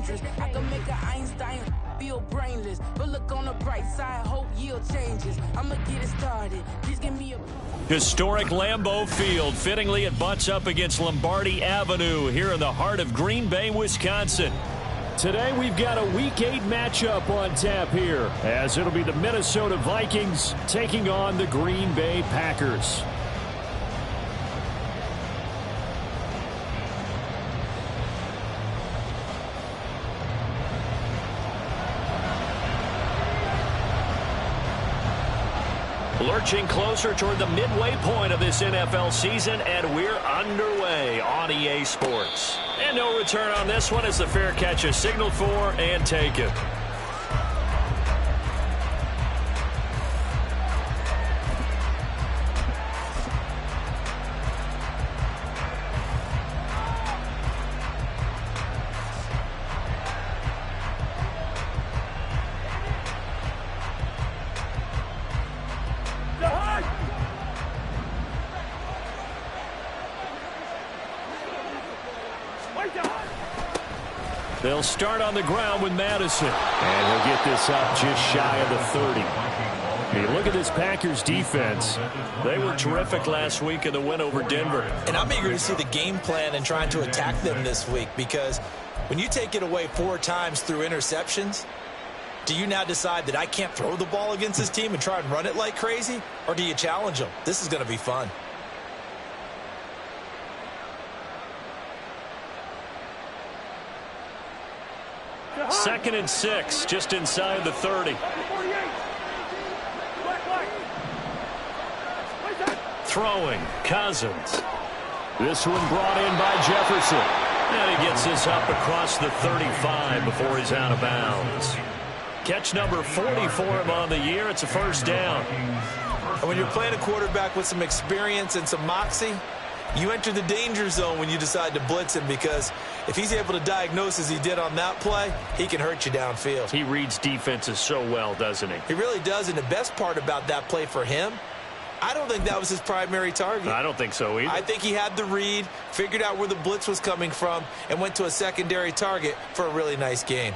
dangerous. I can make an Einstein feel brainless, but look on the bright side, hope yield changes. I'ma get it started. Please give me a... Historic Lambeau Field. Fittingly, it butts up against Lombardi Avenue here in the heart of Green Bay, Wisconsin. Today, we've got a Week 8 matchup on tap here, as it'll be the Minnesota Vikings taking on the Green Bay Packers. Lurching closer toward the midway point of this NFL season, and we're underway on EA Sports. And no return on this one as the fair catch is signaled for and taken. They'll start on the ground with Madison. And he'll get this up just shy of the 30. Hey, look at this Packers defense. They were terrific last week in the win over Denver. And I'm eager to see the game plan and trying to attack them this week, because when you take it away 4 times through interceptions, do you now decide that I can't throw the ball against this team and try and run it like crazy? Or do you challenge them? This is going to be fun. Second and 6, just inside the 30. Throwing, Cousins. This one brought in by Jefferson. And he gets this up across the 35 before he's out of bounds. Catch number 40 for him on the year. It's a first down. And when you're playing a quarterback with some experience and some moxie, you enter the danger zone when you decide to blitz him, because if he's able to diagnose as he did on that play, he can hurt you downfield. He reads defenses so well, doesn't he? He really does, and the best part about that play for him, I don't think that was his primary target. I don't think so either. I think he had the read, figured out where the blitz was coming from, and went to a secondary target for a really nice gain.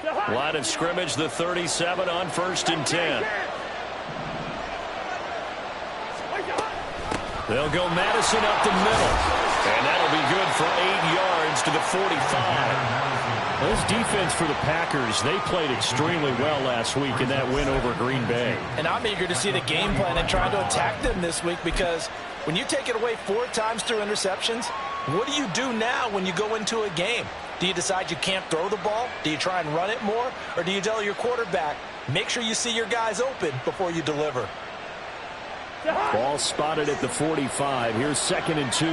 Line of scrimmage, the 37 on 1st and 10. They'll go Madison up the middle. And that'll be good for 8 yards to the 45. This defense for the Packers, they played extremely well last week in that win over Green Bay. And I'm eager to see the game plan and trying to attack them this week, because when you take it away 4 times through interceptions, what do you do now when you go into a game? Do you decide you can't throw the ball? Do you try and run it more? Or do you tell your quarterback, make sure you see your guys open before you deliver? Ball spotted at the 45. Here's 2nd and 2.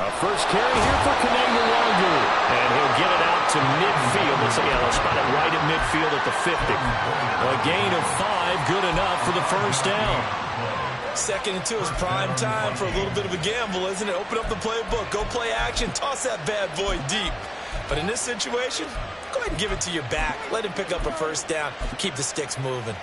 A first carry here for Kananga Wangu. And he'll get it out to midfield. Let's spot it right at midfield at the 50. A gain of 5, good enough for the first down. 2nd and 2 is prime time for a little bit of a gamble, isn't it? Open up the playbook, go play action, toss that bad boy deep. But in this situation, go ahead and give it to your back. Let him pick up a first down. Keep the sticks moving.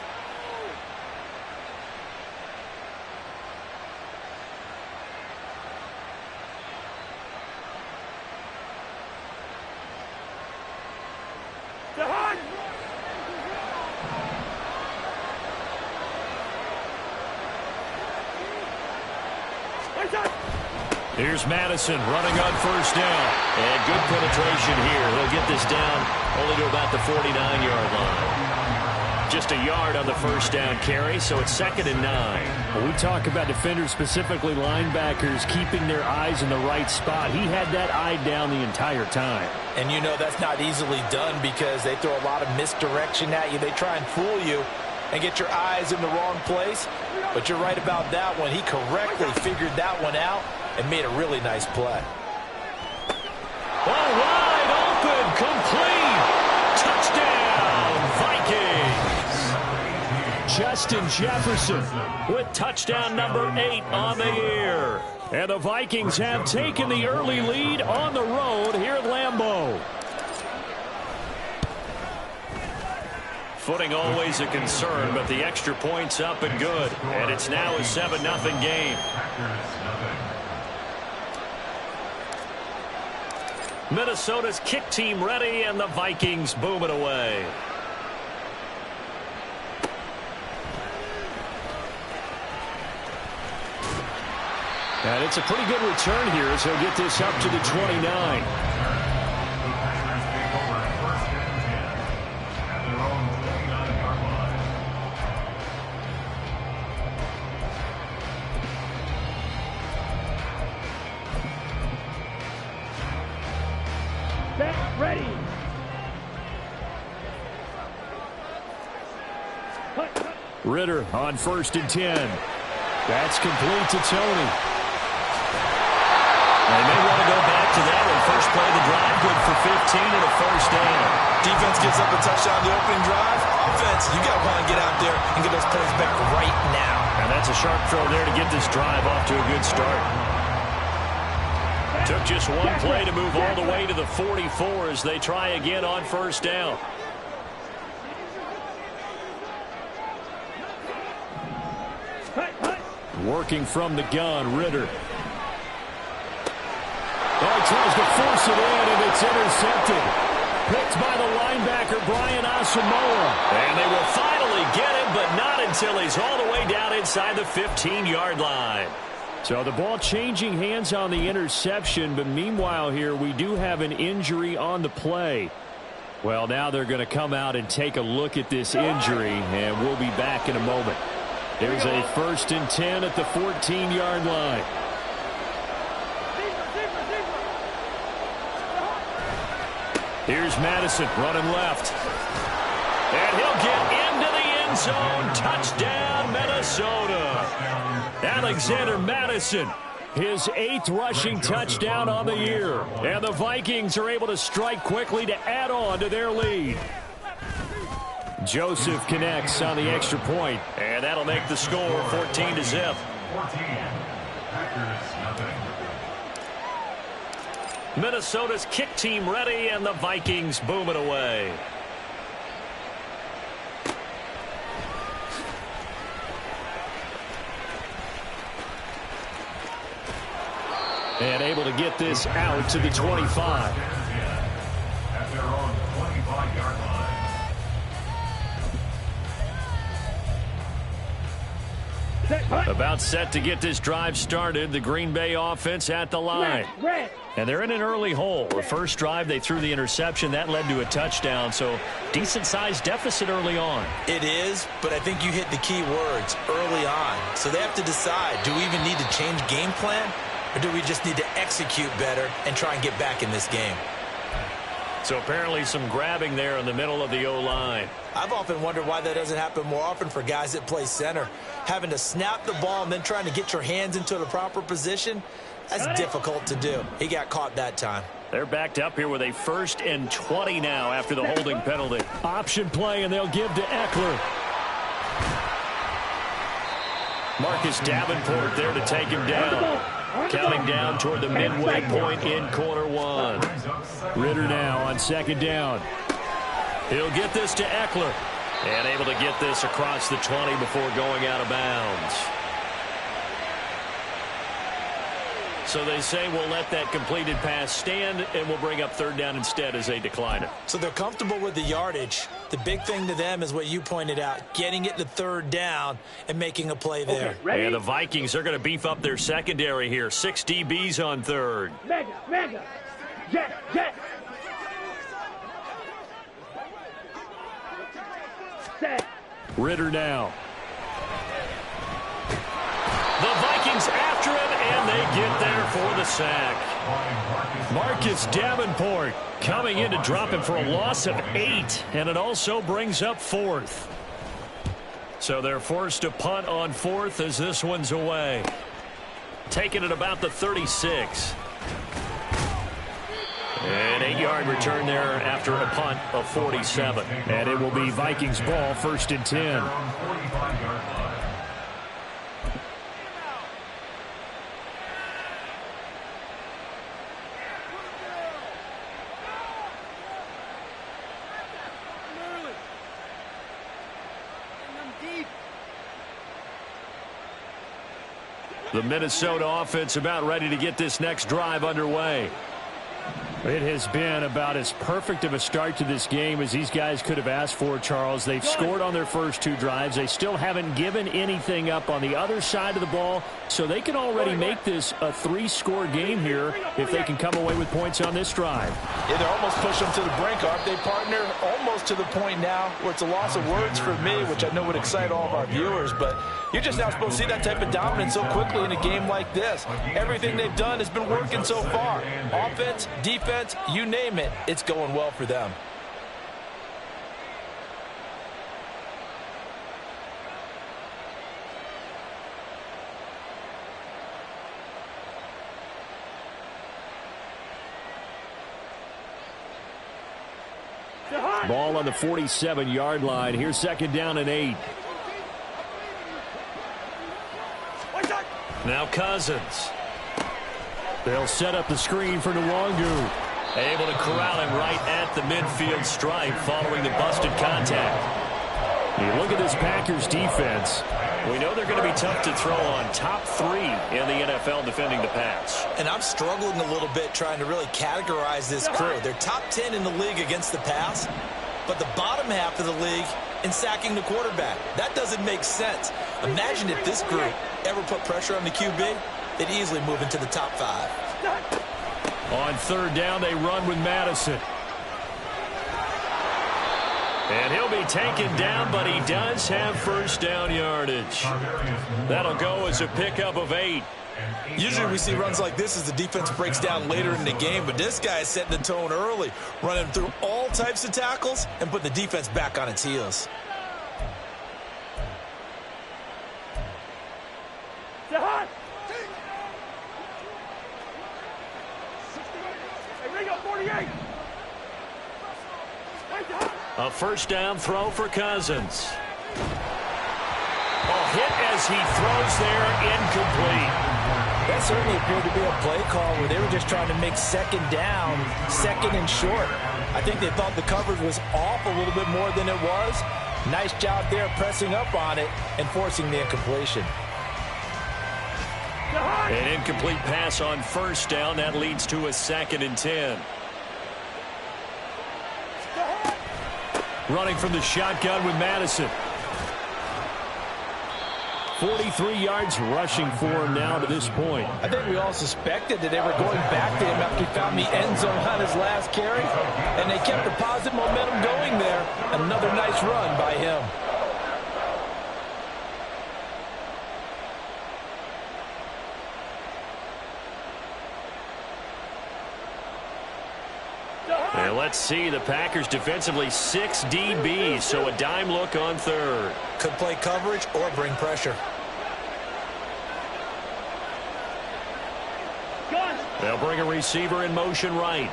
Here's Madison running on 1st down. And good penetration here. He'll get this down only to about the 49-yard line. Just a yard on the first down carry, so it's 2nd and 9. When we talk about defenders, specifically linebackers, keeping their eyes in the right spot, he had that eye down the entire time. And you know that's not easily done, because they throw a lot of misdirection at you. They try and fool you and get your eyes in the wrong place. But you're right about that one. He correctly figured that one out and made a really nice play. All wide open, complete. Touchdown, Vikings. Justin Jefferson with touchdown number 8 on the year. And the Vikings have taken the early lead on the road here at Lambeau. Footing always a concern, but the extra point's up and good. And it's now a 7-0 game. Minnesota's kick team ready, and the Vikings boom it away. And it's a pretty good return here as he'll get this up to the 29. Ready. Ritter on 1st and 10. That's complete to Tony. They may want to go back to that one. First play of the drive, good for 15 and a first down. Defense gives up a touchdown the opening drive. Offense, you got to want to get out there and get those points back right now. And that's a sharp throw there to get this drive off to a good start. Took just one play to move all the way to the 44 as they try again on first down. Working from the gun, Ritter. Oh, he tries to force it in, and it's intercepted. Picked by the linebacker, Brian Asamoah. And they will finally get him, but not until he's all the way down inside the 15-yard line. So the ball changing hands on the interception, but meanwhile here we do have an injury on the play. Well, now they're going to come out and take a look at this injury, and we'll be back in a moment. There's a 1st and 10 at the 14-yard line. Here's Madison running left. And he'll get into the end zone. Touchdown, Minnesota. Alexander Madison, his 8th rushing touchdown on the year. And the Vikings are able to strike quickly to add on to their lead. Joseph connects on the extra point, and that'll make the score 14-0. Minnesota's kick team ready, and the Vikings boom it away. And able to get this out to the 25. At their own 25-yard line. About set to get this drive started. The Green Bay offense at the line. And they're in an early hole. The first drive, they threw the interception. That led to a touchdown. So decent-sized deficit early on. It is, but I think you hit the key words early on. So they have to decide, do we even need to change game plan? Or do we just need to execute better and try and get back in this game? So apparently some grabbing there in the middle of the O-line. I've often wondered why that doesn't happen more often for guys that play center. Having to snap the ball and then trying to get your hands into the proper position, that's difficult to do. He got caught that time. They're backed up here with a 1st and 20 now after the holding penalty. Option play, and they'll give to Eckler. Marcus Davenport there to take him down. Counting down toward the midway point in quarter one. Ritter now on 2nd down. He'll get this to Eckler. And able to get this across the 20 before going out of bounds. So they say we'll let that completed pass stand, and we'll bring up 3rd down instead as they decline it. So they're comfortable with the yardage. The big thing to them is what you pointed out, getting it to 3rd down and making a play there. Okay, and the Vikings are going to beef up their secondary here. 6 DBs on 3rd. Mega. Jet. Set. Ritter now. The Vikings after him, and they get there for the sack. Marcus Davenport coming in to drop him for a loss of 8, and it also brings up 4th. So they're forced to punt on 4th as this one's away. Taking it about the 36. An 8-yard return there after a punt of 47. And it will be Vikings ball, 1st and 10. The Minnesota offense about ready to get this next drive underway. It has been about as perfect of a start to this game as these guys could have asked for, Charles. They've scored on their first 2 drives. They still haven't given anything up on the other side of the ball, so they can already make this a 3-score game here if they can come away with points on this drive. Yeah, they're almost pushing them to the brink, aren't they, partner? Almost to the point now where it's a loss of words for me, which I know would excite all of our viewers, but you're just not supposed to see that type of dominance so quickly in a game like this. Everything they've done has been working so far. Offense, defense, you name it, it's going well for them. Ball on the 47-yard line. Here's 2nd down and 8. Now Cousins. They'll set up the screen for Nwangu. Able to corral him right at the midfield stripe following the busted contact. You look at this Packers defense. We know they're going to be tough to throw on. Top 3 in the NFL defending the pass. And I'm struggling a little bit trying to really categorize this crew. They're top 10 in the league against the pass, but the bottom half of the league in sacking the quarterback. That doesn't make sense. Imagine if this group ever put pressure on the QB, they'd easily move into the top 5. On 3rd down, they run with Madison. And he'll be taken down, but he does have 1st down yardage. That'll go as a pickup of 8. Usually we see runs like this as the defense breaks down later in the game, but this guy is setting the tone early, running through all types of tackles and putting the defense back on its heels. A 1st down throw for Cousins. Hit as he throws there, incomplete. That certainly appeared to be a play call where they were just trying to make 2nd down, 2nd and short. I think they thought the coverage was off a little bit more than it was. Nice job there pressing up on it and forcing the incompletion. An incomplete pass on 1st down. That leads to a 2nd and 10. Running from the shotgun with Madison. 43 yards rushing for him now to this point. I think we all suspected that they were going back to him after he found the end zone on his last carry, and they kept the positive momentum going there. Another nice run by him. And let's see, the Packers defensively 6 DBs, so a dime look on 3rd. Could play coverage or bring pressure. They'll bring a receiver in motion right.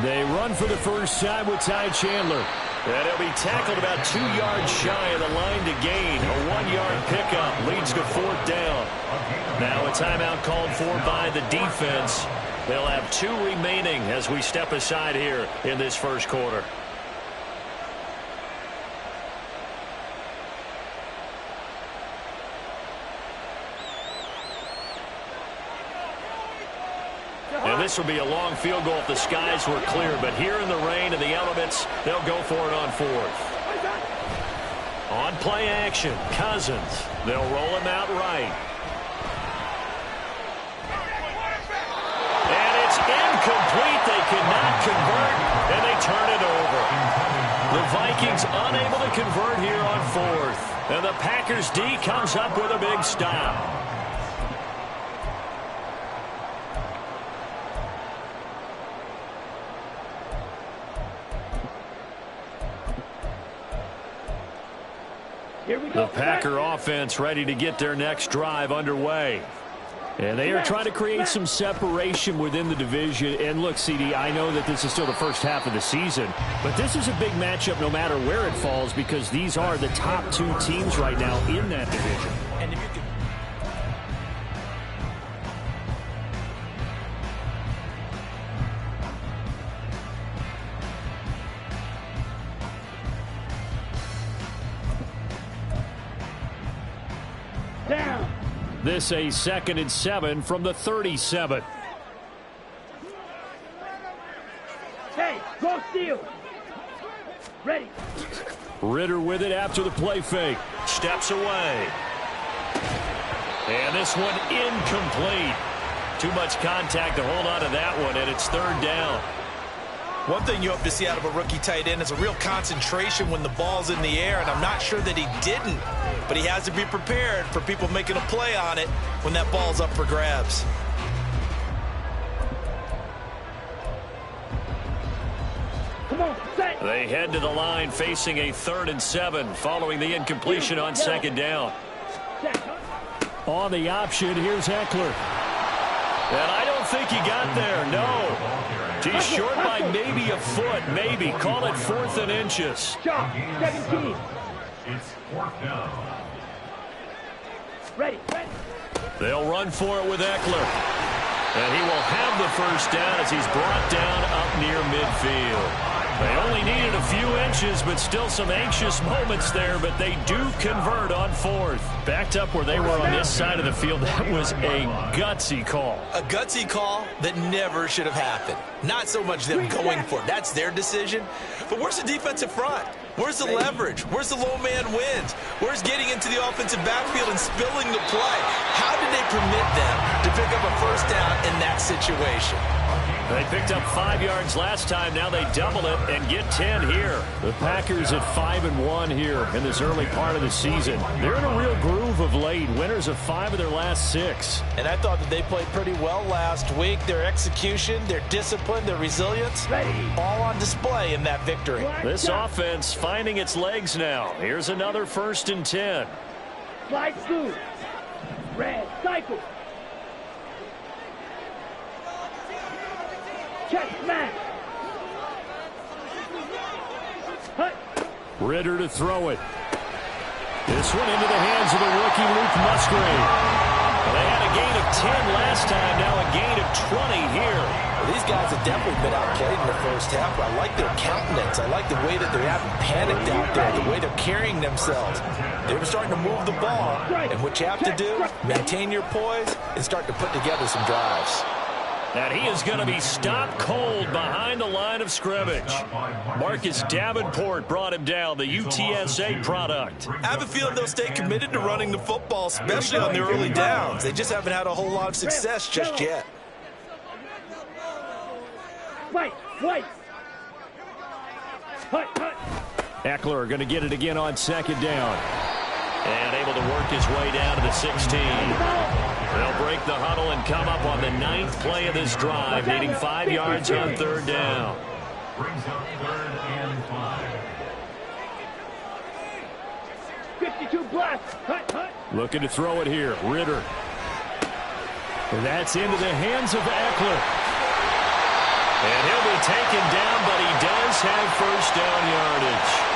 They run for the first time with Ty Chandler. And he'll be tackled about 2 yards shy of the line to gain. A 1-yard pickup leads to 4th down. Now a timeout called for by the defense. They'll have 2 remaining as we step aside here in this 1st quarter. And this will be a long field goal if the skies were clear. But here in the rain and the elements, they'll go for it on 4th. On play action, Cousins. They'll roll him out right. And it's incomplete. They cannot convert, and they turn it over. The Vikings unable to convert here on 4th. And the Packers D comes up with a big stop. The Packer offense ready to get their next drive underway. And they are trying to create some separation within the division. And look, CD, I know that this is still the first half of the season, but this is a big matchup no matter where it falls because these are the top 2 teams right now in that division. And if you can This a 2nd and 7 from the 37. Hey, go steal. Ready. Ritter with it after the play fake. Steps away. And this one incomplete. Too much contact to hold on to that one, and it's 3rd down. One thing you hope to see out of a rookie tight end is a real concentration when the ball's in the air, and I'm not sure that he didn't, but he has to be prepared for people making a play on it when that ball's up for grabs. Come on, set. They head to the line facing a 3rd and 7 following the incompletion on 2nd down. On the option, here's Eckler. And I don't think he got there, no. He's short by maybe a foot, maybe. Call it 4th and inches. Shot, 17. It's 4th down. Ready. They'll run for it with Eckler. And he will have the 1st down as he's brought down up near midfield. They only needed a few inches, but still some anxious moments there, but they do convert on 4th. Backed up where they were on this side of the field, that was a gutsy call. A gutsy call that never should have happened. Not so much them going for it. That's their decision. But where's the defensive front? Where's the leverage? Where's the low man wins? Where's getting into the offensive backfield and spilling the play? How did they permit them to pick up a 1st down in that situation? They picked up 5 yards last time. Now they double it and get 10 here. The Packers at 5-1 here in this early part of the season. They're in a real groove of late. Winners of 5 of their last 6. And I thought that they played pretty well last week. Their execution, their discipline, their resilience, all on display in that victory. This offense finding its legs now. Here's another 1st and 10. Slide through. Red, cycle. Check, smash. Hut. Ritter to throw it. This one into the hands of the rookie Luke Musgrave. Well, they had a gain of 10 last time, now a gain of 20 here. Well, these guys have definitely been out getting the 1st half. I like their countenance. I like the way that they haven't panicked out there, the way they're carrying themselves. They were starting to move the ball, and what you have to do, maintain your poise and start to put together some drives. And he is going to be stopped cold behind the line of scrimmage. Marcus Davenport brought him down, the UTSA product. I have a feeling they'll stay committed to running the football, especially on the early downs. They just haven't had a whole lot of success just yet. White. Hut. Eckler going to get it again on 2nd down. And able to work his way down to the 16. They'll break the huddle and come up on the 9th play of this drive, needing 5 yards on 3rd down. Brings up 3rd and 5. 52 blast. Hut. Looking to throw it here. Ritter. And that's into the hands of Eckler. And he'll be taken down, but he does have 1st down yardage.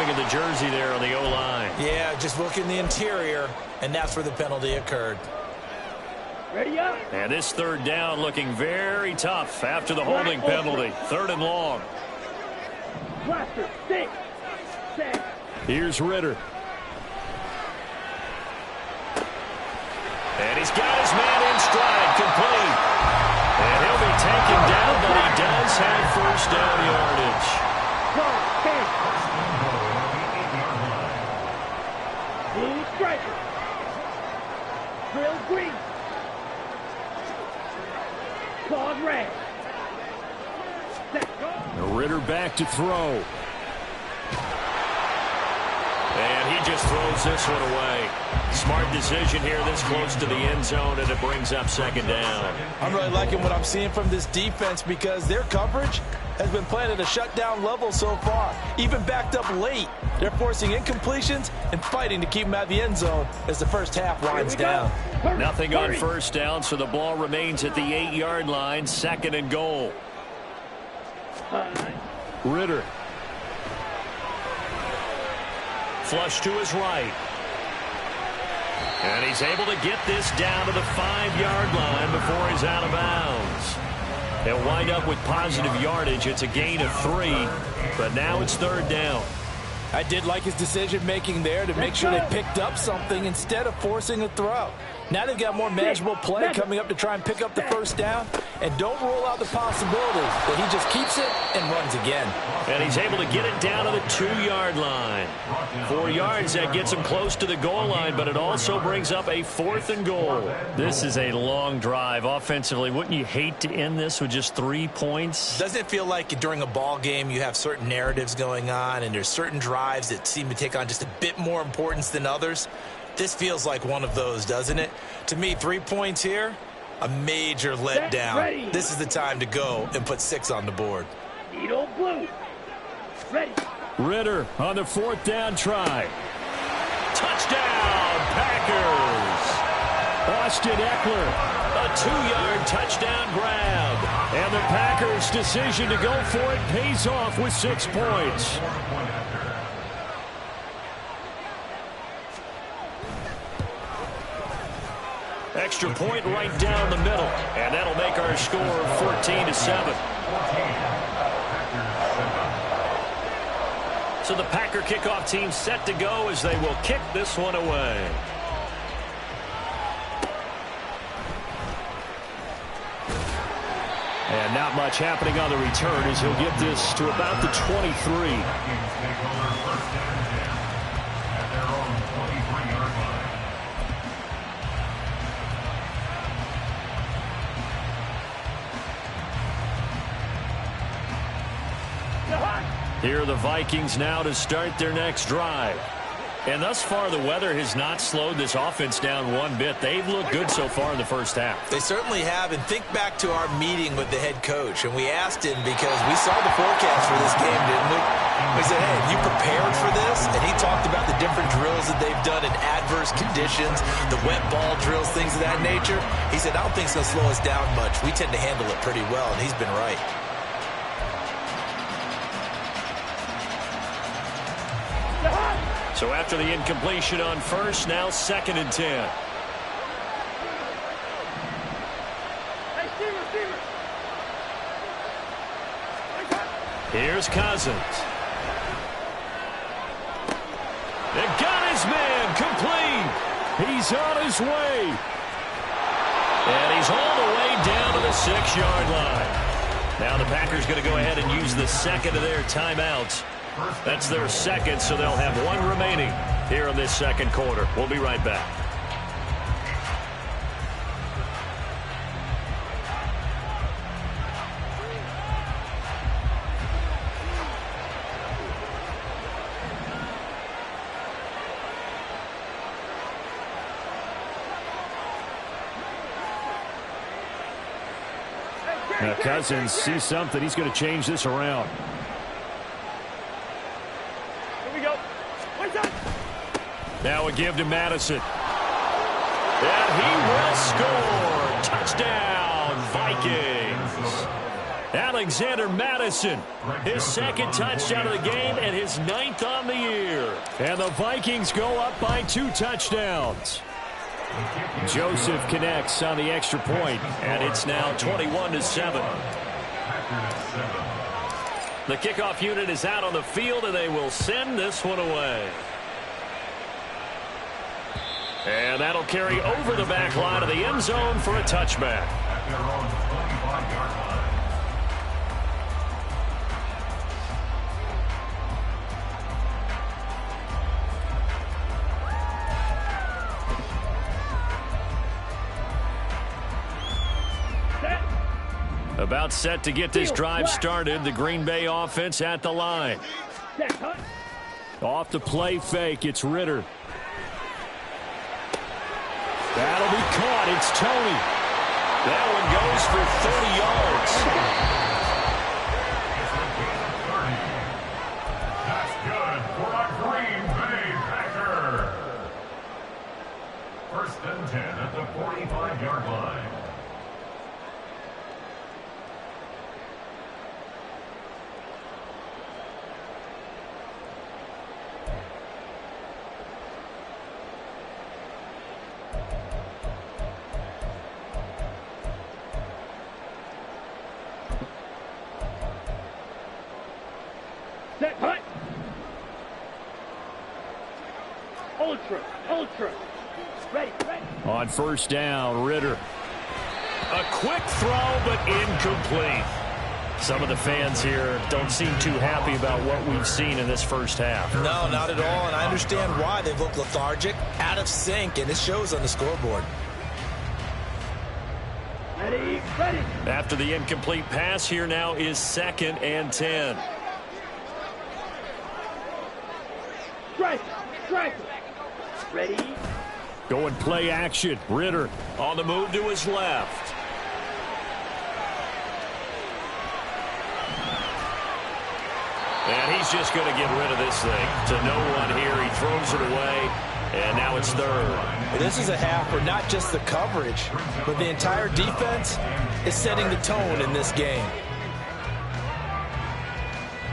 The jersey there on the O-line. Yeah, just look in the interior, and that's where the penalty occurred. Ready up. And this 3rd down looking very tough after the holding penalty. 3rd and long. Blaster, 6. Set. Here's Ritter. And he's got his man in stride, complete. And he'll be taken down, but he does have 1st down yardage. Blue striker. Drill green. Claws red. Set. Go. Ritter back to throw. And he just throws this one away. Smart decision here this close to the end zone, and it brings up 2nd down. I'm really liking what I'm seeing from this defense because their coverage has been playing at a shutdown level so far. Even backed up late, they're forcing incompletions and fighting to keep them out of the end zone as the 1st half winds down. Nothing on 1st down, so the ball remains at the 8-yard line, 2nd and goal. Ritter. Flush to his right. And he's able to get this down to the 5-yard line before he's out of bounds. They'll wind up with positive yardage. It's a gain of 3, but now it's 3rd down. I did like his decision-making there to make sure they picked up something instead of forcing a throw. Now they've got more manageable play coming up to try and pick up the 1st down. And don't rule out the possibility that he just keeps it and runs again. And he's able to get it down to the 2-yard line. 4 yards, that gets him close to the goal line, but it also brings up a 4th and goal. This is a long drive offensively. Wouldn't you hate to end this with just 3 points? Doesn't it feel like during a ball game you have certain narratives going on and there's certain drives that seem to take on just a bit more importance than others? This feels like one of those, doesn't it? To me, 3 points here, a major letdown. This is the time to go and put 6 on the board. Needle blue. Ready. Ritter on the 4th down try. Touchdown, Packers! Austin Eckler. A 2-yard touchdown grab. And the Packers' decision to go for it pays off with 6 points. Extra point right down the middle. And that'll make our score 14-7. So the Packer kickoff team set to go as they will kick this one away. And not much happening on the return as he'll get this to about the 23. Here are the Vikings now to start their next drive. And thus far, the weather has not slowed this offense down one bit. They've looked good so far in the first half. They certainly have. And think back to our meeting with the head coach. And we asked him because we saw the forecast for this game, didn't we? We said, hey, have you prepared for this? And he talked about the different drills that they've done in adverse conditions, the wet ball drills, things of that nature. He said, I don't think it's going to slow us down much. We tend to handle it pretty well, and he's been right. So after the incompletion on first, now 2nd and 10. Here's Cousins. They got his man complete. He's on his way. And he's all the way down to the 6-yard line. Now the Packers going to go ahead and use the second of their timeouts. That's their second, so they'll have 1 remaining here in this second quarter. We'll be right back. Now Cousins sees something. He's going to change this around. Now a give to Madison. And he will score. Touchdown, Vikings. Alexander Madison, his 2nd touchdown of the game and his 9th on the year. And the Vikings go up by 2 touchdowns. Joseph connects on the extra point, and it's now 21-7. The kickoff unit is out on the field, and they will send this one away. And that'll carry over the back line of the end zone for a touchback. About set to get this drive started. The Green Bay offense at the line. Off the play fake, it's Ritter. That'll be caught. It's Tony. That one goes for 30 yards. That's good for a Green Bay Packer. 1st and 10 at the 45-yard line. Ultra. Ready. On first down, Ritter. A quick throw, but incomplete. Some of the fans here don't seem too happy about what we've seen in this first half. No, not at all, and I understand why. They've looked lethargic, out of sync, and it shows on the scoreboard. Ready. After the incomplete pass, here now is 2nd and 10. Strike. Ready. Going play action. Ritter. On the move to his left. And he's just going to get rid of this thing. To no one here. He throws it away. And now it's 3rd. This is a half where not just the coverage, but the entire defense is setting the tone in this game.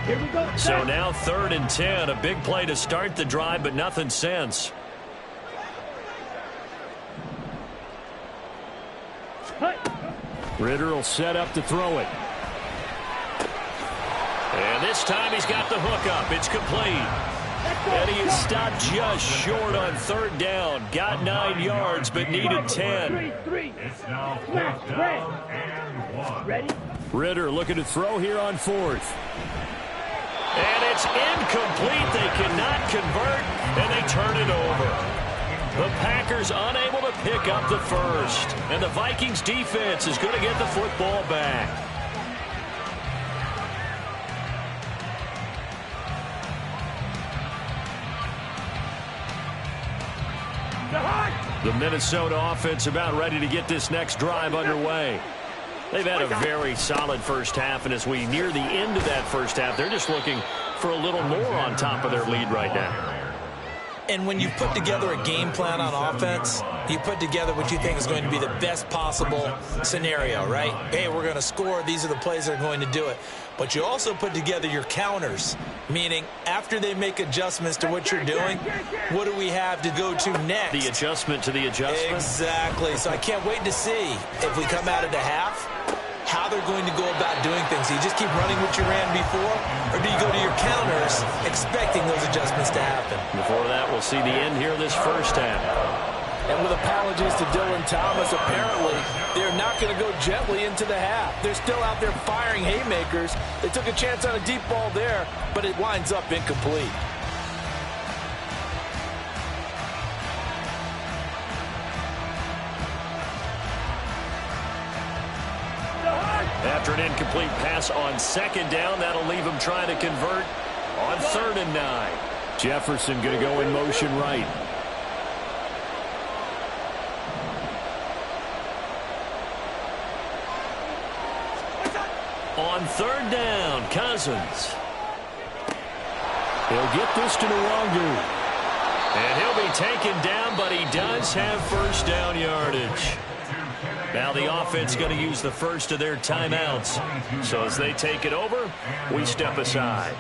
Here we go. So now 3rd and 10. A big play to start the drive, but nothing since. Ritter will set up to throw it. And this time he's got the hook up. It's complete. And he is stopped just short on 3rd down. Got 9 yards, but needed 10. It's now 4th down and 1. Ready. Ritter looking to throw here on 4th. And it's incomplete. They cannot convert, and they turn it over. The Packers unable to pick up the first. And the Vikings defense is going to get the football back. The Minnesota offense about ready to get this next drive underway. They've had a very solid first half, and as we near the end of that first half, they're just looking for a little more on top of their lead right now. And when you put together a game plan on offense, you put together what you think is going to be the best possible scenario, right? Hey, we're going to score. These are the plays that are going to do it. But you also put together your counters, meaning after they make adjustments to what you're doing, what do we have to go to next? The adjustment to the adjustment? Exactly. So I can't wait to see if we come out of the half, how they're going to go about doing things. Do you just keep running what you ran before, or do you go to your counters expecting those adjustments to happen? Before that, we'll see the end here this first half. And with apologies to Dylan Thomas, apparently they're not going to go gently into the half. They're still out there firing haymakers. They took a chance on a deep ball there, but it winds up incomplete. After an incomplete pass on 2nd down, that'll leave him trying to convert on 3rd and 9. Jefferson going to go in motion right. On 3rd down, Cousins. He'll get this to Nwangu. And he'll be taken down, but he does have first down yardage. Now the offense going to use the first of their timeouts. So as they take it over, we step aside.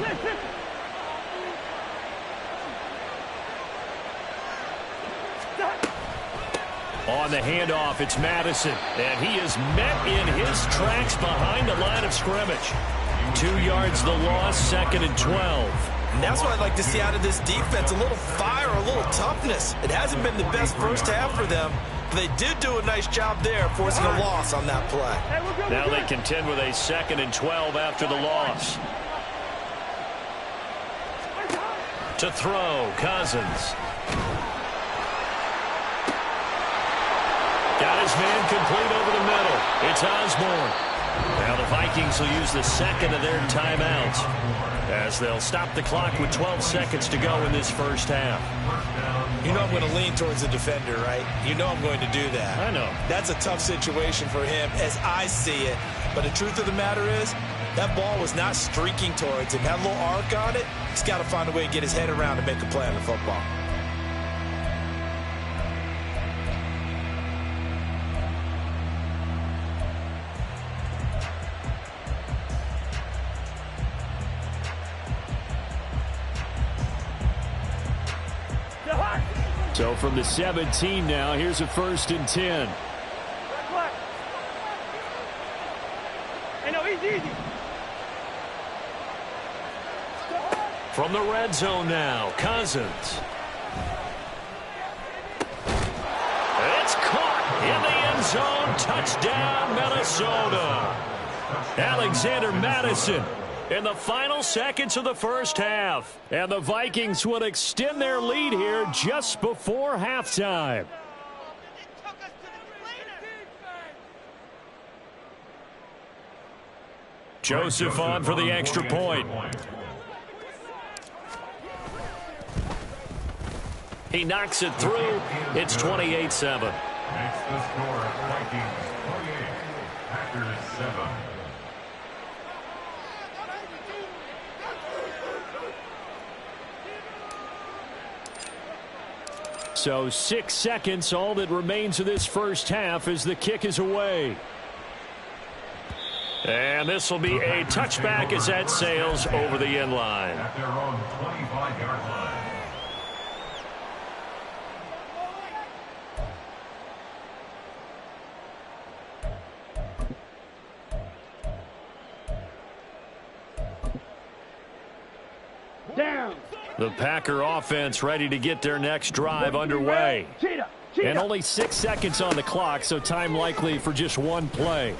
Listen. On the handoff, it's Madison, and he is met in his tracks behind the line of scrimmage. 2 yards the loss, 2nd and 12. And that's what I'd like to see out of this defense, a little fire, a little toughness. It hasn't been the best first half for them, but they did do a nice job there, forcing a loss on that play. Now they contend with a 2nd and 12 after the loss. To throw, Cousins. Got his man complete over the middle. It's Osborne. Now the Vikings will use the 2nd of their timeouts as they'll stop the clock with 12 seconds to go in this first half. You know I'm going to lean towards the defender, right? You know I'm going to do that. I know. That's a tough situation for him as I see it. But the truth of the matter is, that ball was not streaking towards him. Had a little arc on it. He's got to find a way to get his head around and make a play on the football. So from the 17 now, here's a 1st and 10. From the red zone now, Cousins. It's caught in the end zone. Touchdown, Minnesota. Alexander Madison in the final seconds of the first half. And the Vikings would extend their lead here just before halftime. Joseph on for the extra point. He knocks it through. It's 28-7. Makes the score Vikings 28, Packers 7. So 6 seconds, all that remains of this first half as the kick is away. And this will be a touchback as that sails over the end line. At their own 25-yard line. Down. The Packer offense ready to get their next drive underway. Cheetah. And only 6 seconds on the clock, so time likely for just one play.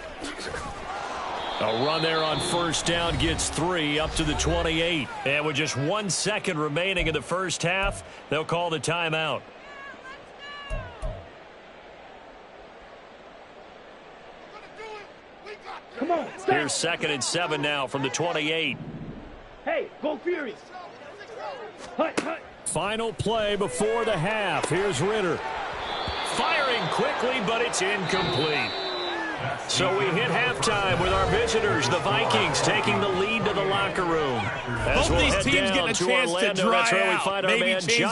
A run there on first down gets 3 up to the 28. And with just 1 second remaining in the first half, they'll call the timeout. Come on. Here's 2nd and 7 now from the 28. Hey, go Fury. Hut, hut. Final play before the half. Here's Ritter. Firing quickly, but it's incomplete. So we hit halftime with our visitors, the Vikings, taking the lead to the locker room. As Both we'll these head teams down getting a chance to Orlando, dry that's where we out. find our Maybe man change John.